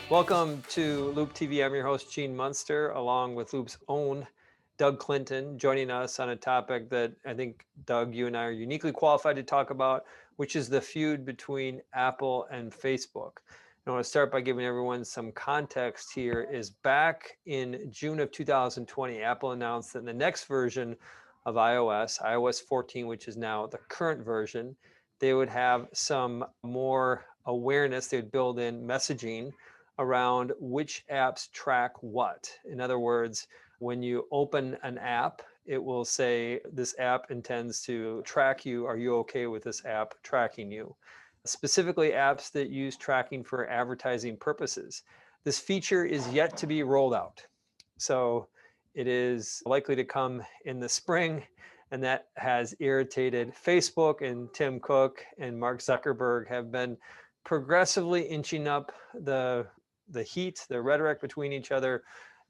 Welcome to Loop TV. I'm your host, Gene Munster, along with Loop's own Doug Clinton, joining us on a topic that I think, Doug, you and I are uniquely qualified to talk about, which is the feud between Apple and Facebook. I want to start by giving everyone some context here. Is back in June of 2020, Apple announced that in the next version of iOS 14, which is now the current version, they would have some more awareness. They would build in messaging around which apps track what. In other words, when you open an app, it will say this app intends to track you. Are you okay with this app tracking you? Specifically, apps that use tracking for advertising purposes. This feature is yet to be rolled out. So it is likely to come in the spring, and that has irritated Facebook, and Tim Cook and Mark Zuckerberg have been progressively inching up the heat, the rhetoric between each other.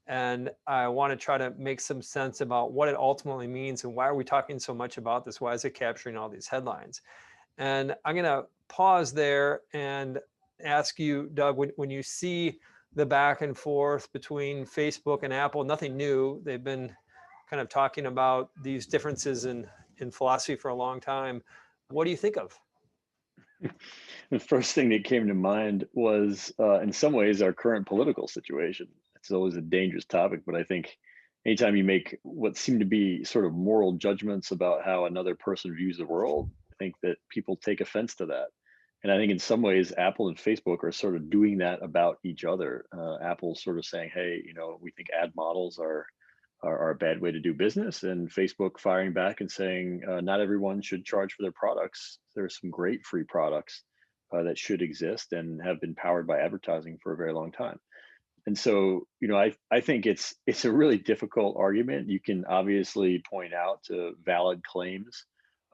And I want to try to make some sense about what it ultimately means and why are we talking so much about this? Why is it capturing all these headlines? And I'm going to pause there and ask you, Doug, when you see the back and forth between Facebook and Apple, nothing new. They've been kind of talking about these differences in philosophy for a long time. What do you think of? The first thing that came to mind was, in some ways, our current political situation. It's always a dangerous topic, but I think anytime you make what seem to be sort of moral judgments about how another person views the world, I think that people take offense to that. And I think in some ways, Apple and Facebook are sort of doing that about each other. Apple's sort of saying, "Hey, we think ad models are a bad way to do business," and Facebook firing back and saying, "Not everyone should charge for their products. There's some great free products that should exist and have been powered by advertising for a very long time." And so, I think it's a really difficult argument. You can obviously point out to valid claims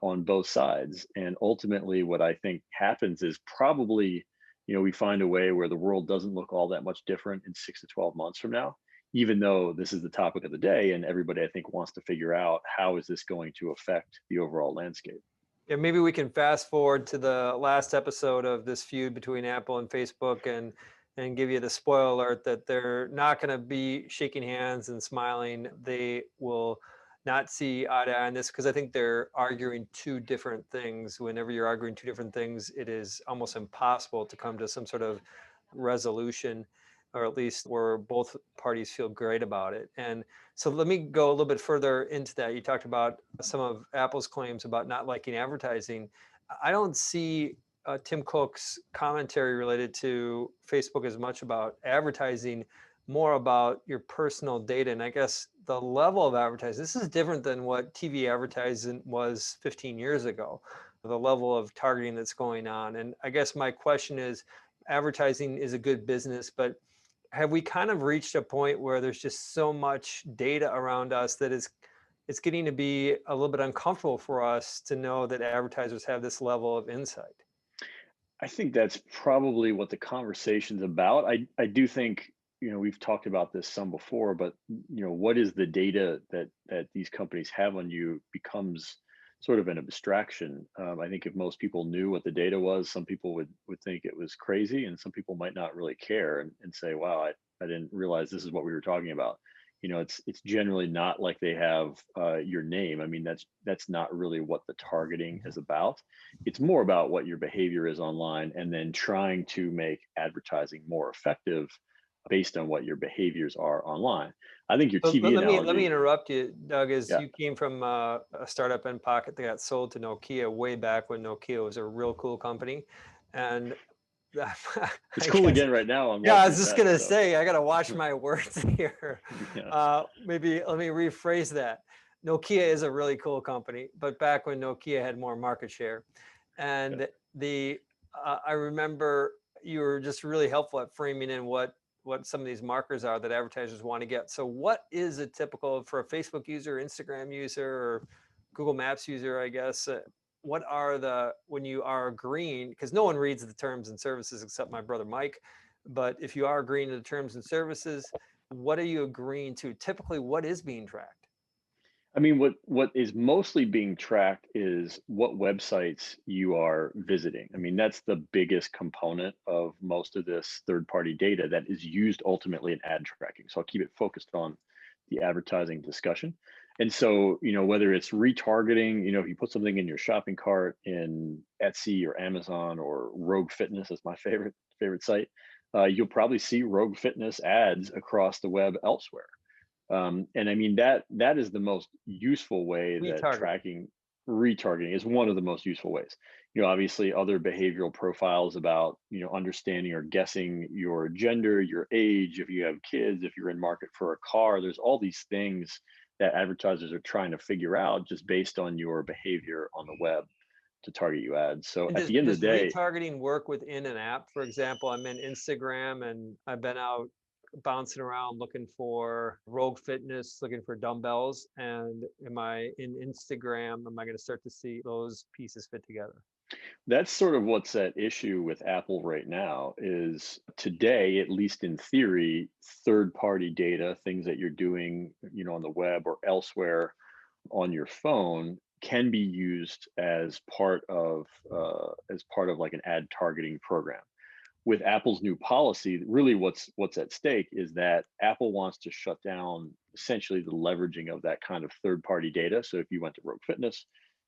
on both sides. And ultimately, what I think happens is probably, we find a way where the world doesn't look all that much different in 6 to 12 months from now, even though this is the topic of the day and everybody, I think, wants to figure out how is this going to affect the overall landscape. Yeah, maybe we can fast forward to the last episode of this feud between Apple and Facebook and give you the spoiler alert that they're not going to be shaking hands and smiling. They will not see eye to eye on this because I think they're arguing two different things. Whenever you're arguing two different things, it is almost impossible to come to some sort of resolution, or at least where both parties feel great about it. And so let me go a little bit further into that. You talked about some of Apple's claims about not liking advertising. I don't see Tim Cook's commentary related to Facebook as much about advertising, more about your personal data. And I guess the level of advertising, this is different than what TV advertising was 15 years ago, the level of targeting that's going on. And I guess my question is, advertising is a good business, but have we kind of reached a point where there's just so much data around us that it's getting to be a little bit uncomfortable for us to know that advertisers have this level of insight? I think that's probably what the conversation's about. I do think, we've talked about this some before, but what is the data that these companies have on you becomes sort of an abstraction. I think if most people knew what the data was, some people would think it was crazy, and some people might not really care and say, "Wow, I didn't realize this is what we were talking about." It's generally not like they have your name. I mean, that's not really what the targeting is about. It's more about what your behavior is online, and then trying to make advertising more effective based on what your behaviors are online. I think your So TV let me analogy, interrupt you, Doug, as yeah, you came from a startup in Pocket that got sold to Nokia way back when Nokia was a real cool company. And it's I cool guess, again right now on yeah, I Walking was just Dead. gonna So, say, I gotta watch my words here. yes, Maybe let me rephrase that. Nokia is a really cool company, but back when Nokia had more market share. yeah. And I remember you were just really helpful at framing in what some of these markers are that advertisers want to get. So what is a typical for a Facebook user, Instagram user, or Google Maps user, I guess? What are when you are agreeing, because no one reads the terms and services except my brother Mike, but if you are agreeing to the terms and services, what are you agreeing to? Typically, what is being tracked? I mean, what is mostly being tracked is what websites you are visiting. I mean, that's the biggest component of most of this third-party data that is used ultimately in ad tracking. So I'll keep it focused on the advertising discussion. And so, whether it's retargeting, if you put something in your shopping cart in Etsy or Amazon or Rogue Fitness is my favorite site, you'll probably see Rogue Fitness ads across the web elsewhere. And I mean that is the most useful way that Retargeting. tracking retargeting is one of the most useful ways. Obviously other behavioral profiles about, understanding or guessing your gender, your age, if you have kids, if you're in market for a car, there's all these things that advertisers are trying to figure out just based on your behavior on the web to target you ads. So And at does the end of does the day, retargeting work within an app? For example, I'm in Instagram and I've been out bouncing around looking for Rogue Fitness, looking for dumbbells. And am I in Instagram? Am I going to start to see those pieces fit together? that's sort of what's at issue with Apple right now is today, at least in theory, third-party data, things that you're doing, on the web or elsewhere on your phone can be used as part of like an ad targeting program. With Apple's new policy, really what's at stake is that Apple wants to shut down essentially the leveraging of that kind of third-party data. So if you went to Rogue Fitness,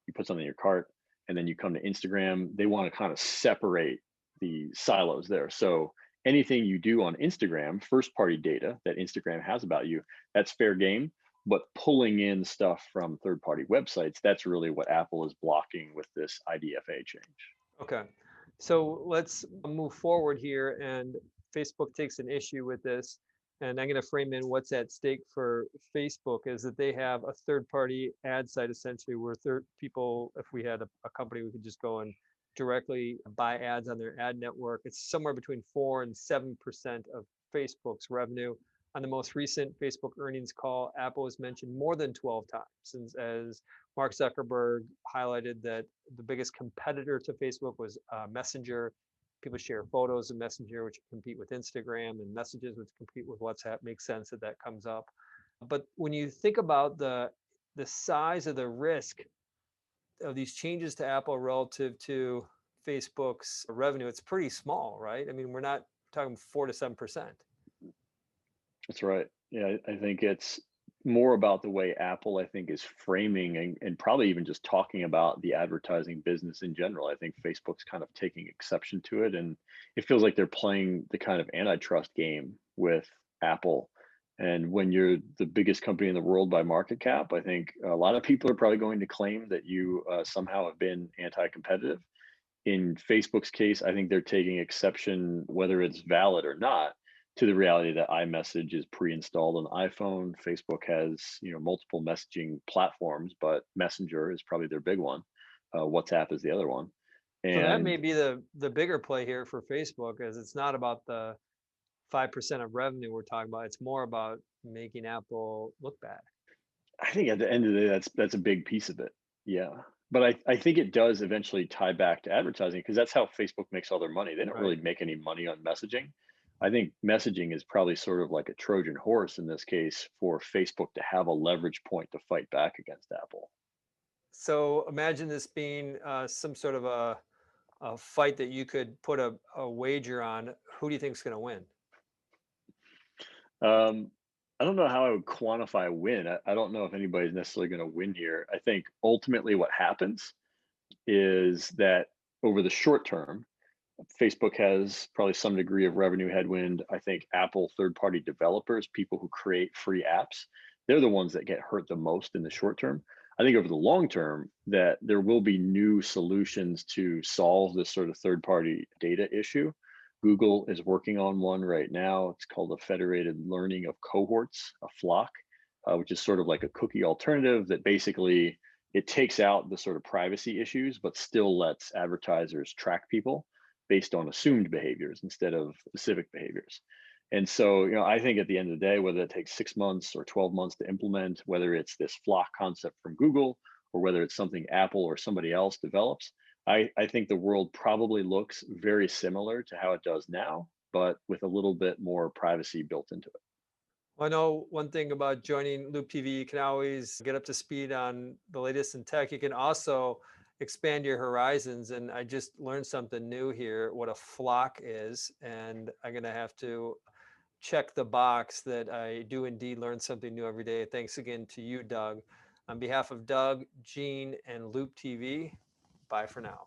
you put something in your cart, and then you come to Instagram, they want to kind of separate the silos there. So anything you do on Instagram, first-party data that Instagram has about you, that's fair game. But pulling in stuff from third-party websites, that's really what Apple is blocking with this IDFA change. Okay. So let's move forward here. And Facebook takes an issue with this. And I'm going to frame in what's at stake for Facebook is that they have a third party ad site essentially where third people, if we had a company, we could just go and directly buy ads on their ad network. It's somewhere between 4 and 7% of Facebook's revenue. On the most recent Facebook earnings call, Apple was mentioned more than 12 times. And as Mark Zuckerberg highlighted that the biggest competitor to Facebook was Messenger. People share photos of Messenger, which compete with Instagram, and messages, which compete with WhatsApp. Makes sense that that comes up. But when you think about the size of the risk of these changes to Apple relative to Facebook's revenue, it's pretty small, right? I mean, we're not talking 4 to 7%. That's right. Yeah, I think it's more about the way Apple, I think, is framing and probably even just talking about the advertising business in general. I think Facebook's kind of taking exception to it. And it feels like they're playing the kind of antitrust game with Apple. And when you're the biggest company in the world by market cap, I think a lot of people are probably going to claim that you somehow have been anti competitive. In Facebook's case, I think they're taking exception, whether it's valid or not, to the reality that iMessage is pre-installed on iPhone. Facebook has, multiple messaging platforms, but Messenger is probably their big one. WhatsApp is the other one. So that may And be the bigger play here for Facebook, as it's not about the 5% of revenue we're talking about. It's more about making Apple look bad. I think at the end of the day, that's a big piece of it. Yeah. But I think it does eventually tie back to advertising because that's how Facebook makes all their money. They don't really Right. make any money on messaging. I think messaging is probably sort of like a Trojan horse in this case for Facebook to have a leverage point to fight back against Apple. So imagine this being some sort of a fight that you could put a wager on. Who do you think is going to win? Um, I don't know how I would quantify a win. I don't know if anybody's necessarily going to win here. I think ultimately what happens is that over the short term, Facebook has probably some degree of revenue headwind. I think Apple third party developers, people who create free apps, they're the ones that get hurt the most in the short term. I think over the long term, that there will be new solutions to solve this sort of third party data issue. Google is working on one right now. It's called a federated learning of cohorts, a flock, which is sort of like a cookie alternative that basically it takes out the sort of privacy issues, but still lets advertisers track people based on assumed behaviors instead of specific behaviors. And so, I think at the end of the day, whether it takes 6 months or 12 months to implement, whether it's this flock concept from Google or whether it's something Apple or somebody else develops, I think the world probably looks very similar to how it does now, but with a little bit more privacy built into it. I know one thing about joining Loop TV, you can always get up to speed on the latest in tech. You can also expand your horizons. And I just learned something new here, what a flock is. And I'm going to have to check the box that I do indeed learn something new every day. Thanks again to you, Doug. On behalf of Doug, Gene, and Loop TV, bye for now.